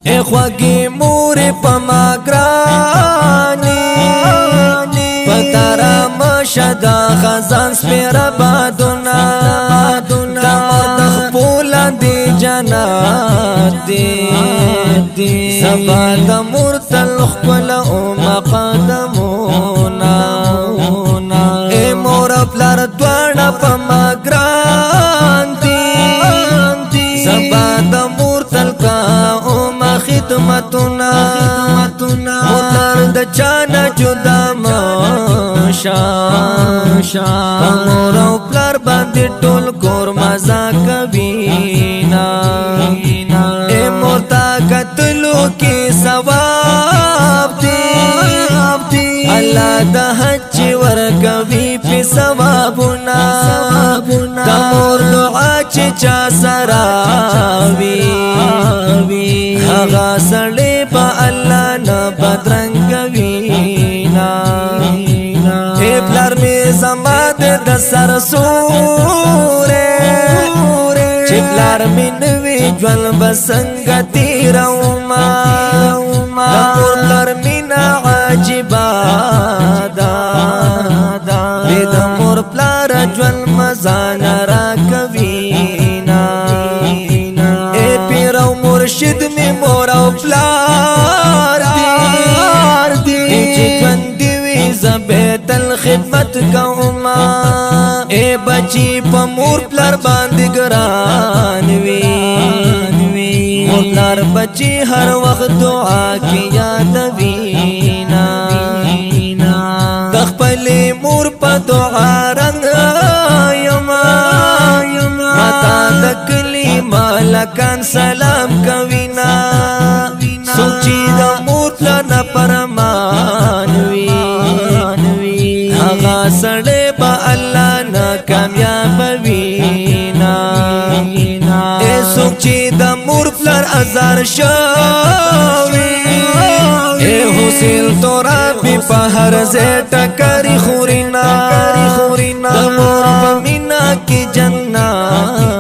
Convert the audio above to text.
خوږی مور په ما ګرانی پتارا مشدا خزان سپیر بادونا تمر تخپول دی جنات دی سبا د مرتل خپل او مقدمونا اے مور پلار دوړه په ما ګران دی سبا د مرتل کا خدمتنا مولر د چانا جدا ماشا مور او پلار باندې ټول کور مزا کوینا اے مرتا قتلو کی ثواب دی الله د حج ور کوي په ثوابنا تمور دعا چې چا سره وی هغه سړی په الله نه بدرنګ وینا اے پلار می زما د سر سورې چې پلار می نوې ژوند بسنګ تیروما پلار می نه عجیبا دا د مور پلار ژوند مزان را کوینا اے پیر او مرشد می مور او پلار دی چې ژوند وي زبیت الخدمت کوما اے بچی په مور پلار باندې ګران وی مور پلار بچی هر وخت دعا کی یاد وینا د خپل مور په دعا رنگ یما متا د کلی مالکان سلام کوینا سوچی د مور پلار نه پرمان وی هغه سړی په الله نه کامیاب وینا اے سوچی د مور پلار ازار شوی اے حسین تورا بی په هر ځای ټکری خورینا د مور په مینا کې جنت